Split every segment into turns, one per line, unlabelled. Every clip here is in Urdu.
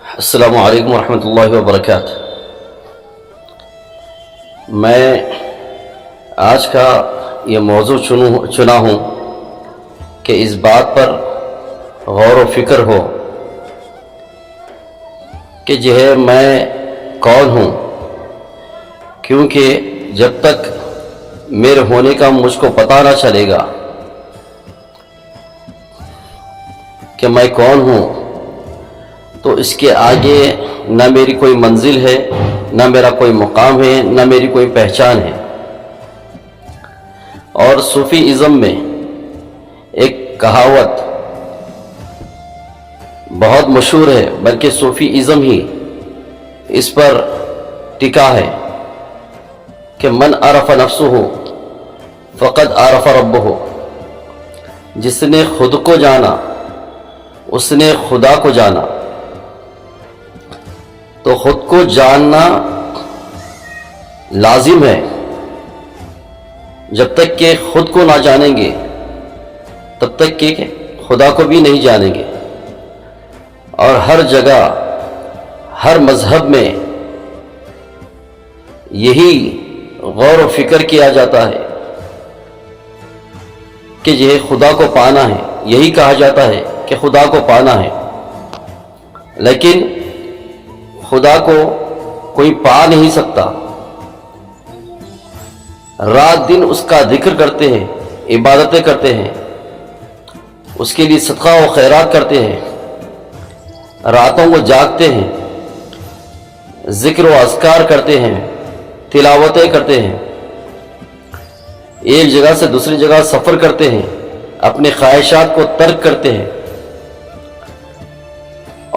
السلام علیکم ورحمۃ اللہ وبرکاتہ۔ میں آج کا یہ موضوع چنا ہوں کہ اس بات پر غور و فکر ہو کہ جو ہے میں کون ہوں، کیونکہ جب تک میرے ہونے کا مجھ کو پتہ نہ چلے گا کہ میں کون ہوں، تو اس کے آگے نہ میری کوئی منزل ہے، نہ میرا کوئی مقام ہے، نہ میری کوئی پہچان ہے۔ اور صوفی ازم میں ایک کہاوت بہت مشہور ہے، بلکہ صوفی ازم ہی اس پر ٹکا ہے کہ من عرف نفسہ فقد عرف ربہ، جس نے خود کو جانا اس نے خدا کو جانا۔ تو خود کو جاننا لازم ہے، جب تک کہ خود کو نہ جانیں گے تب تک کہ خدا کو بھی نہیں جانیں گے۔ اور ہر جگہ ہر مذہب میں یہی غور و فکر کیا جاتا ہے کہ یہ خدا کو پانا ہے، یہی کہا جاتا ہے کہ خدا کو پانا ہے، لیکن خدا کو کوئی پا نہیں سکتا۔ رات دن اس کا ذکر کرتے ہیں، عبادتیں کرتے ہیں، اس کے لیے صدقہ و خیرات کرتے ہیں، راتوں کو جاگتے ہیں، ذکر و اذکار کرتے ہیں، تلاوتیں کرتے ہیں، ایک جگہ سے دوسری جگہ سفر کرتے ہیں، اپنے خواہشات کو ترک کرتے ہیں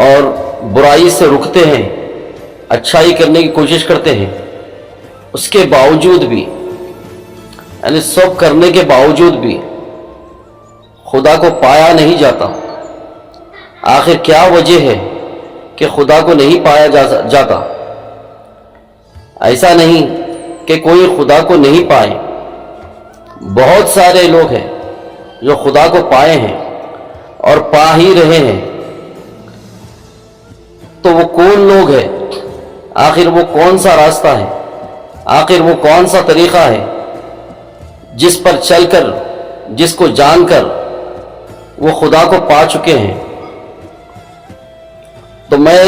اور برائی سے رکتے ہیں، اچھائی کرنے کی کوشش کرتے ہیں۔ اس کے باوجود بھی، یعنی سب کرنے کے باوجود بھی خدا کو پایا نہیں جاتا۔ آخر کیا وجہ ہے کہ خدا کو نہیں پایا جاتا؟ ایسا نہیں کہ کوئی خدا کو نہیں پائے، بہت سارے لوگ ہیں جو خدا کو پائے ہیں اور پا ہی رہے ہیں۔ تو وہ کون لوگ ہیں؟ آخر وہ کون سا راستہ ہے؟ آخر وہ کون سا طریقہ ہے جس پر چل کر، جس کو جان کر وہ خدا کو پا چکے ہیں؟ تو میں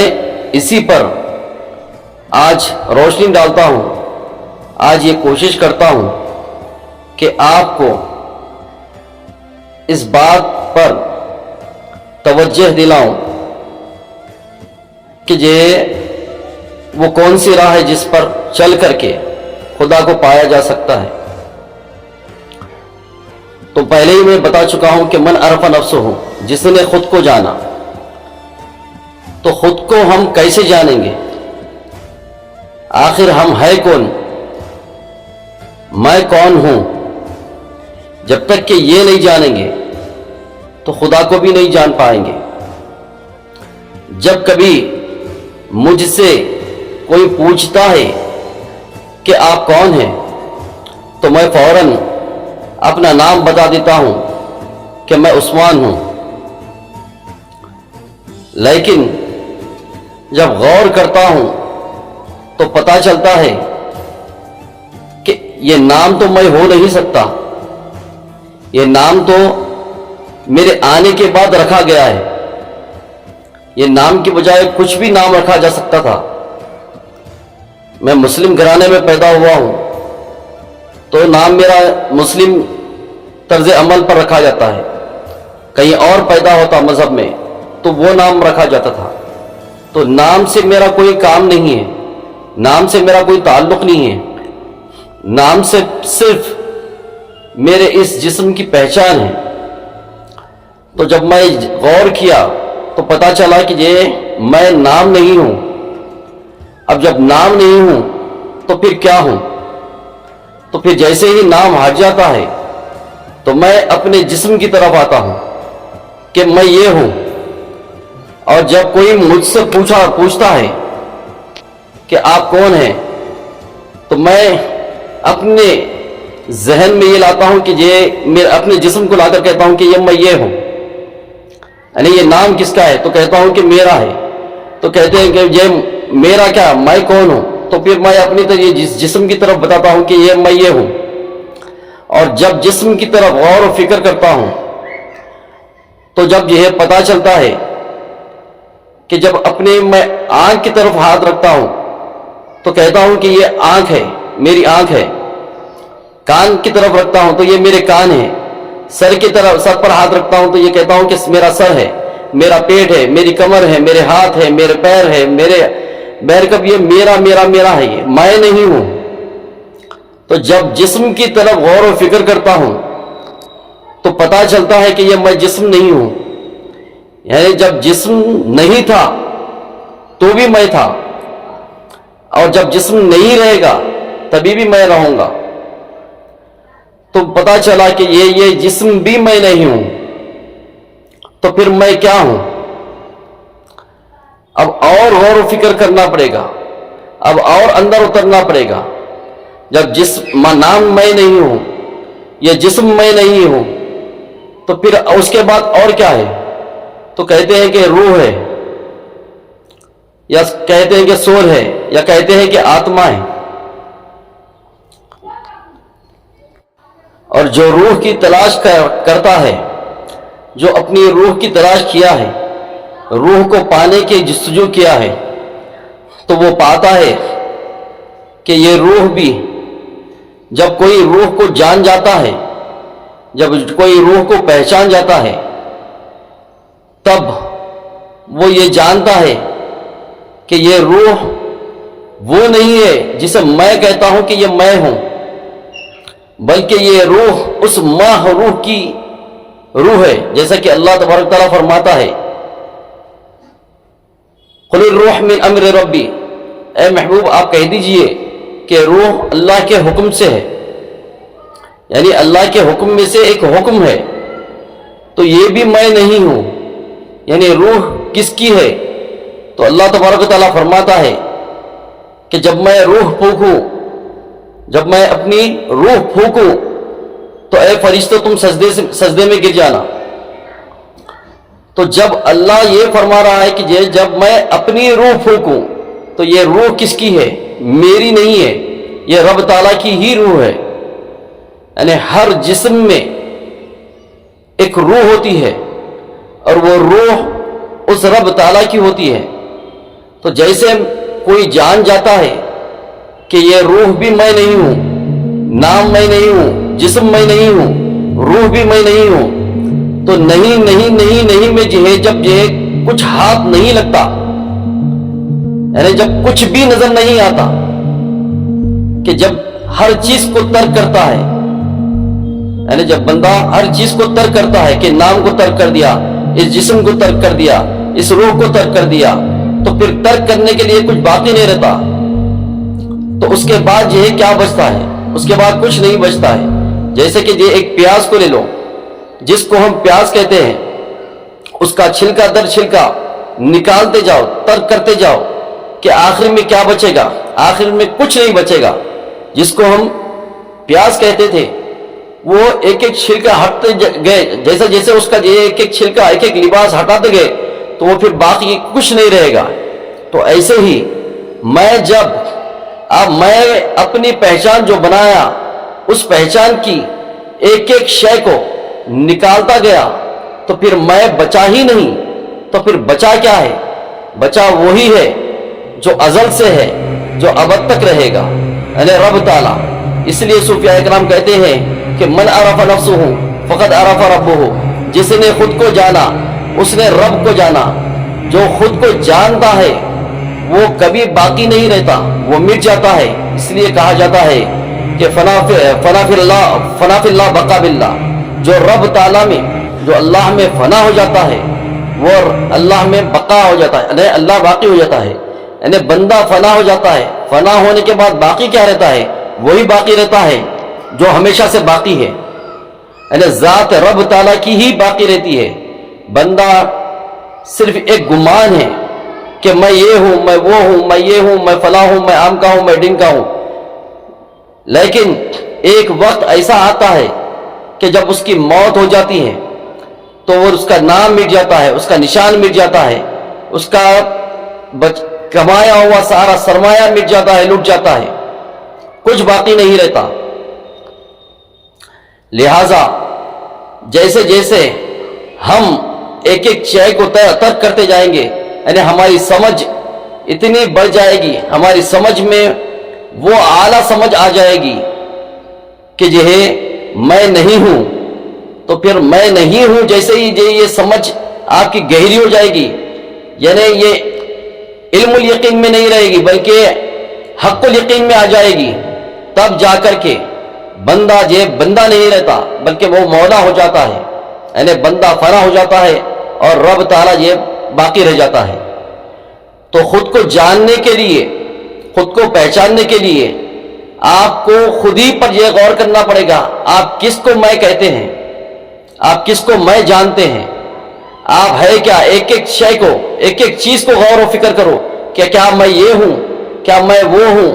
اسی پر آج روشنی ڈالتا ہوں، آج یہ کوشش کرتا ہوں کہ آپ کو اس بات پر توجہ دلاؤں کہ وہ کون سی راہ ہے جس پر چل کر کے خدا کو پایا جا سکتا ہے۔ تو پہلے ہی میں بتا چکا ہوں کہ من عرف نفسہ، جس نے خود کو جانا۔ تو خود کو ہم کیسے جانیں گے؟ آخر ہم ہے کون؟ میں کون ہوں؟ جب تک کہ یہ نہیں جانیں گے تو خدا کو بھی نہیں جان پائیں گے۔ جب کبھی مجھ سے کوئی پوچھتا ہے کہ آپ کون ہیں، تو میں فوراً اپنا نام بتا دیتا ہوں کہ میں عثمان ہوں۔ لیکن جب غور کرتا ہوں تو پتہ چلتا ہے کہ یہ نام تو میں ہو نہیں سکتا، یہ نام تو میرے آنے کے بعد رکھا گیا ہے۔ یہ نام کی بجائے کچھ بھی نام رکھا جا سکتا تھا۔ میں مسلم گھرانے میں پیدا ہوا ہوں تو نام میرا مسلم طرز عمل پر رکھا جاتا ہے، کہیں اور پیدا ہوتا مذہب میں تو وہ نام رکھا جاتا تھا۔ تو نام سے میرا کوئی کام نہیں ہے، نام سے میرا کوئی تعلق نہیں ہے، نام سے صرف میرے اس جسم کی پہچان ہے۔ تو جب میں غور کیا تو پتہ چلا کہ یہ میں نام نہیں ہوں۔ اب جب نام نہیں ہوں تو پھر کیا ہوں؟ تو پھر جیسے ہی نام ہٹ جاتا ہے تو میں اپنے جسم کی طرف آتا ہوں کہ میں یہ ہوں۔ اور جب کوئی مجھ سے پوچھتا ہے کہ آپ کون ہیں، تو میں اپنے ذہن میں یہ لاتا ہوں کہ میں اپنے جسم کو لا کر کہتا ہوں کہ میں یہ ہوں، یعنی یہ نام کس کا ہے؟ تو کہتا ہوں کہ میرا ہے۔ تو کہتے ہیں کہ یہ میرا کیا، میں کون ہوں؟ تو پھر میں اپنی طرح یہ جسم کی طرف بتاتا ہوں کہ یہ میں یہ ہوں. اور جب جسم کی طرف غور و فکر کرتا ہوں تو جب یہ پتہ چلتا ہے کہ جب اپنے میں آنکھ کی طرف ہاتھ رکھتا ہوں تو کہتا ہوں کہ یہ آنکھ ہے، میری آنکھ ہے. کان کی طرف رکھتا ہوں تو یہ میرے کان ہے. سر کی طرف، سر پر ہاتھ رکھتا ہوں تو یہ کہتا ہوں کہ میرا سر ہے، میرا پیٹ ہے، میری کمر ہے، میرے ہاتھ ہے، میرے پیر ہے، میرے کب یہ میرا میرا میرا ہے، یہ میں نہیں ہوں. تو جب جسم کی طرف غور و فکر کرتا ہوں تو پتہ چلتا ہے کہ یہ میں جسم نہیں ہوں. یعنی جب جسم نہیں تھا تو بھی میں تھا، اور جب جسم نہیں رہے گا تبھی بھی میں رہوں گا. تو پتہ چلا کہ یہ جسم بھی میں نہیں ہوں. تو پھر میں کیا ہوں؟ اب اور غور و فکر کرنا پڑے گا، اب اور اندر اترنا پڑے گا. جب جسم نام میں نہیں ہوں، یہ جسم میں نہیں ہوں، تو پھر اس کے بعد اور کیا ہے؟ تو کہتے ہیں کہ روح ہے، یا کہتے ہیں کہ سول ہے، یا کہتے ہیں کہ آتما ہے. اور جو روح کی تلاش کرتا ہے، جو اپنی روح کی تلاش کیا ہے، روح کو پانے کی جستجو کیا ہے، تو وہ پاتا ہے کہ یہ روح بھی، جب کوئی روح کو جان جاتا ہے، جب کوئی روح کو پہچان جاتا ہے، تب وہ یہ جانتا ہے کہ یہ روح وہ نہیں ہے جسے میں کہتا ہوں کہ یہ میں ہوں، بلکہ یہ روح اس ماہ روح کی روح ہے. جیسا کہ اللہ تبارک تعالیٰ فرماتا ہے، قل الروح من امر ربی، اے محبوب آپ کہہ دیجئے کہ روح اللہ کے حکم سے ہے. یعنی اللہ کے حکم میں سے ایک حکم ہے. تو یہ بھی میں نہیں ہوں. یعنی روح کس کی ہے؟ تو اللہ تبارک تعالیٰ فرماتا ہے کہ جب میں روح پھونکوں، جب میں اپنی روح پھونکوں تو اے فرشتوں تم سجدے میں گر جانا. تو جب اللہ یہ فرما رہا ہے کہ جب میں اپنی روح پھونکوں تو یہ روح کس کی ہے؟ میری نہیں ہے، یہ رب تعالیٰ کی ہی روح ہے. یعنی ہر جسم میں ایک روح ہوتی ہے اور وہ روح اس رب تعالیٰ کی ہوتی ہے. تو جیسے کوئی جان جاتا ہے کہ یہ روح بھی میں نہیں ہوں، نام میں نہیں ہوں، جسم میں نہیں ہوں، روح بھی میں نہیں ہوں، تو نہیں نہیں نہیں نہیں میں جب کچھ ہاتھ نہیں لگتا، یعنی جب کچھ بھی نظر نہیں آتا، کہ جب ہر چیز کو ترک کرتا ہے، یعنی جب بندہ ہر چیز کو ترک کرتا ہے کہ نام کو ترک کر دیا، اس جسم کو ترک کر دیا، اس روح کو ترک کر دیا، تو پھر ترک کرنے کے لیے کچھ باقی نہیں رہتا. تو اس کے بعد یہ کیا بچتا ہے؟ اس کے بعد کچھ نہیں بچتا ہے. جیسے کہ یہ ایک پیاز کو لے لو، جس کو ہم پیاز کہتے ہیں، اس کا چھلکا در چھلکا نکالتے جاؤ، ترک کرتے جاؤ، کہ آخر میں کیا بچے گا؟ آخر میں کچھ نہیں بچے گا. جس کو ہم پیاز کہتے تھے وہ ایک ایک چھلکا ہٹتے گئے، جیسے جیسے اس کا ایک ایک چھلکا، ایک ایک لباس ہٹاتے گئے تو وہ پھر باقی کچھ نہیں رہے گا. تو ایسے ہی میں اپنی پہچان جو بنایا، اس پہچان کی ایک ایک شے کو نکالتا گیا تو پھر میں بچا ہی نہیں. تو پھر بچا کیا ہے؟ بچا وہی ہے جو ازل سے ہے، جو ابد تک رہے گا، یعنی رب تعالیٰ. اس لیے صوفیاء اکرام کہتے ہیں کہ من عرف نفسہ فقد عرف ربہ، جس نے خود کو جانا اس نے رب کو جانا. جو خود کو جانتا ہے وہ کبھی باقی نہیں رہتا، وہ مٹ جاتا ہے. اس لیے کہا جاتا ہے کہ فنا فی اللہ بقا باللہ. جو رب تعالیٰ میں، جو اللہ میں فنا ہو جاتا ہے وہ اللہ میں بقا ہو جاتا ہے، یعنی اللہ باقی ہو جاتا ہے. یعنی بندہ فنا ہو جاتا ہے، فنا ہونے کے بعد باقی کیا رہتا ہے؟ وہی باقی رہتا ہے جو ہمیشہ سے باقی ہے، یعنی ذات رب تعالیٰ کی ہی باقی رہتی ہے. بندہ صرف ایک گمان ہے کہ میں یہ ہوں، میں وہ ہوں، میں یہ ہوں، میں فلاں ہوں، میں عام کا ہوں، میں ڈن کا ہوں. لیکن ایک وقت ایسا آتا ہے کہ جب اس کی موت ہو جاتی ہے تو وہ اس کا نام مٹ جاتا ہے، اس کا نشان مٹ جاتا ہے، اس کا کمایا ہوا سارا سرمایہ مٹ جاتا ہے، لٹ جاتا ہے، کچھ باقی نہیں رہتا۔ لہذا جیسے جیسے ہم ایک ایک شے کو ترک کرتے جائیں گے، یعنی ہماری سمجھ اتنی بڑھ جائے گی، ہماری سمجھ میں وہ اعلیٰ سمجھ آ جائے گی کہ جو ہے میں نہیں ہوں، تو پھر میں نہیں ہوں جیسے ہی یہ سمجھ آپ کی گہری ہو جائے گی، یعنی یہ علم الیقین میں نہیں رہے گی بلکہ حق الیقین میں آ جائے گی، تب جا کر کے بندہ بندہ نہیں رہتا بلکہ وہ مولا ہو جاتا ہے، یعنی بندہ فنا ہو جاتا ہے اور رب تعالیٰ یہ باقی رہ جاتا ہے۔ تو خود کو جاننے کے لیے، خود کو پہچاننے کے لیے آپ کو خود ہی پر یہ غور کرنا پڑے گا، آپ کس کو میں کہتے ہیں، آپ کس کو میں جانتے ہیں، آپ ہے کیا۔ ایک ایک شے کو، ایک ایک چیز کو غور و فکر کرو کہ کیا میں یہ ہوں، کیا میں وہ ہوں،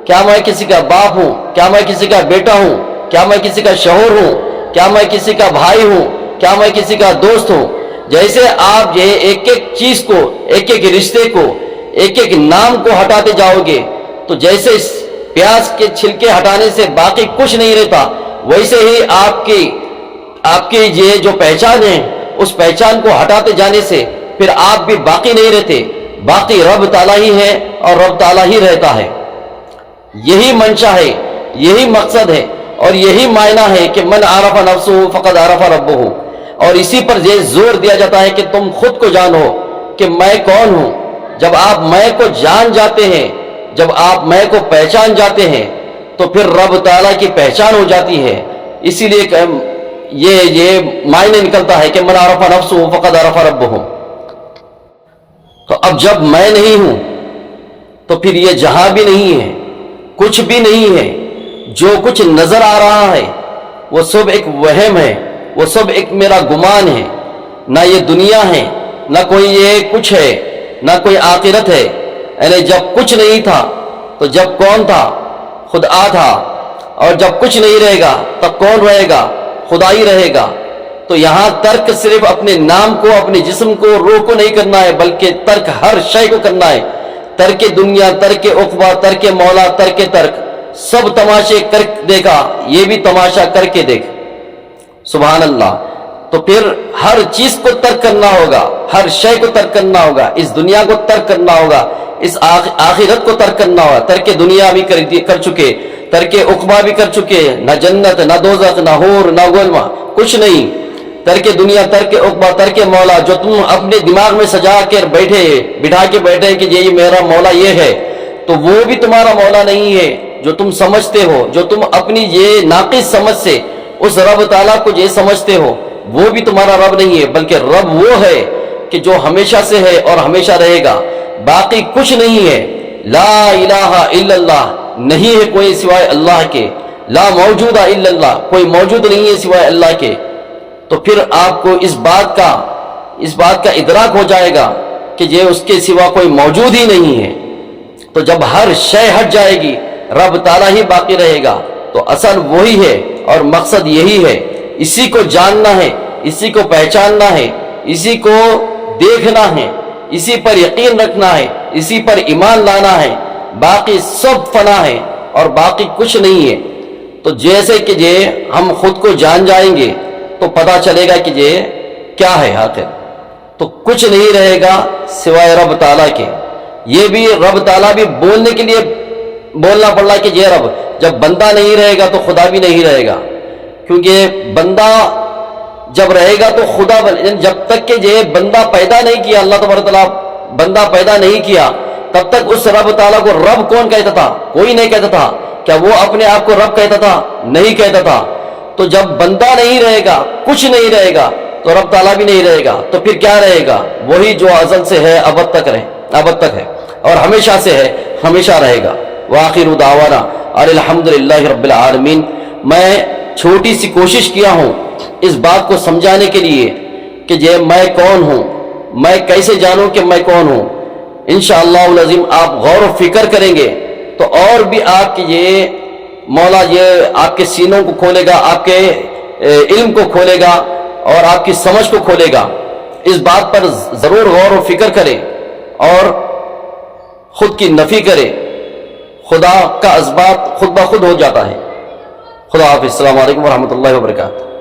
کیا میں کسی کا باپ ہوں، کیا میں کسی کا بیٹا ہوں، کیا میں کسی کا شوہر ہوں، کیا میں کسی کا بھائی ہوں، کیا میں کسی کا دوست ہوں۔ جیسے آپ یہ ایک ایک چیز کو، ایک ایک رشتے کو، ایک ایک نام کو ہٹاتے جاؤ گے تو جیسے پیاز کے چھلکے ہٹانے سے باقی کچھ نہیں رہتا، ویسے ہی آپ کی یہ جو پہچان ہے اس پہچان کو ہٹاتے جانے سے پھر آپ بھی باقی نہیں رہتے، باقی رب تعالیٰ ہی ہے اور رب تعالیٰ ہی رہتا ہے۔ یہی منشا ہے، یہی مقصد ہے اور یہی معنی ہے کہ من عرف نفسہ فقد عرف ربہ، اور اسی پر یہ زور دیا جاتا ہے کہ تم خود کو جانو کہ میں کون ہوں۔ جب آپ میں کو جان جاتے ہیں، جب آپ میں کو پہچان جاتے ہیں تو پھر رب تعالیٰ کی پہچان ہو جاتی ہے۔ اسی لیے یہ معنی نکلتا ہے کہ من عرف نفسہ فقد عرف ربہ۔ تو اب جب میں نہیں ہوں تو پھر یہ جہاں بھی نہیں ہے، کچھ بھی نہیں ہے، جو کچھ نظر آ رہا ہے وہ سب ایک وہم ہے، وہ سب ایک میرا گمان ہے، نہ یہ دنیا ہے، نہ کوئی یہ کچھ ہے، نہ کوئی آخرت ہے۔ یعنی جب کچھ نہیں تھا تو جب کون تھا؟ خدا تھا، اور جب کچھ نہیں رہے گا تب کون رہے گا؟ خدا ہی رہے گا۔ تو یہاں ترک صرف اپنے نام کو، اپنے جسم کو، روح کو نہیں کرنا ہے بلکہ ترک ہر شے کو کرنا ہے۔ ترک دنیا، ترک عقبہ، ترک مولا، ترک ترک، سب تماشے کر دیکھا، یہ بھی تماشا کر کے دیکھ۔ سبحان اللہ۔ تو پھر ہر چیز کو ترک کرنا ہوگا، ہر شے کو ترک کرنا ہوگا، اس دنیا کو ترک کرنا ہوگا، اس آخرت کو ترک کرنا ہوگا۔ ترک دنیا بھی کر چکے، ترک عقبہ بھی کر چکے، نہ جنت، نہ دوزخ، نہ حور، نہ غلما، کچھ نہیں۔ ترک دنیا، ترک عقبہ، ترک مولا، جو تم اپنے دماغ میں سجا کر بٹھا کے بیٹھے کہ یہ میرا مولا یہ ہے، تو وہ بھی تمہارا مولا نہیں ہے۔ جو تم سمجھتے ہو، جو تم اپنی یہ ناقص سمجھ سے اس رب تعالیٰ کو یہ سمجھتے ہو، وہ بھی تمہارا رب نہیں ہے بلکہ رب وہ ہے کہ جو ہمیشہ سے ہے اور ہمیشہ رہے گا، باقی کچھ نہیں ہے۔ لا الہ الا اللہ، نہیں ہے کوئی سوائے اللہ کے۔ لا موجود الا اللہ، کوئی موجود نہیں ہے سوائے اللہ کے۔ تو پھر آپ کو اس بات کا ادراک ہو جائے گا کہ یہ اس کے سوا کوئی موجود ہی نہیں ہے۔ تو جب ہر شے ہٹ جائے گی رب تعالیٰ ہی باقی رہے گا۔ تو اصل وہی ہے اور مقصد یہی ہے، اسی کو جاننا ہے، اسی کو پہچاننا ہے، اسی کو دیکھنا ہے، اسی پر یقین رکھنا ہے، اسی پر ایمان لانا ہے۔ باقی سب فنا ہے اور باقی کچھ نہیں ہے۔ تو جیسے کہ یہ ہم خود کو جان جائیں گے تو پتہ چلے گا کہ یہ کیا ہے آخر، تو کچھ نہیں رہے گا سوائے رب تعالیٰ کے۔ یہ بھی رب تعالیٰ بھی بولنے کے لیے بولنا پڑ رہا کہ یہ رب، جب بندہ نہیں رہے گا تو خدا بھی نہیں رہے گا، کیونکہ بندہ جب رہے گا تو خدا جب تک کہ یہ بندہ پیدا نہیں کیا، اللہ تبارک تعالیٰ بندہ پیدا نہیں کیا، تب تک اس رب تعالیٰ کو رب کون کہتا تھا؟ کوئی نہیں کہتا تھا۔ کیا وہ اپنے آپ کو رب کہتا تھا؟ نہیں کہتا تھا۔ تو جب بندہ نہیں رہے گا، کچھ نہیں رہے گا، تو رب تعالیٰ بھی نہیں رہے گا، تو پھر کیا رہے گا؟ وہی جو ازل سے ہے ابد تک ہے اور ہمیشہ سے ہے، ہمیشہ رہے گا۔ وآخر دعوانا الحمدللہ رب العالمین۔ میں چھوٹی سی کوشش کیا ہوں اس بات کو سمجھانے کے لیے کہ یہ میں کون ہوں، میں کیسے جانوں کہ میں کون ہوں۔ انشاءاللہ العظیم آپ غور و فکر کریں گے تو اور بھی آپ کی یہ مولا یہ آپ کے سینوں کو کھولے گا، آپ کے علم کو کھولے گا اور آپ کی سمجھ کو کھولے گا۔ اس بات پر ضرور غور و فکر کریں اور خود کی نفی کرے خدا کا اثبات خود بخود ہو جاتا ہے۔ خدا حافظ، السلام علیکم ورحمۃ اللہ وبرکاتہ۔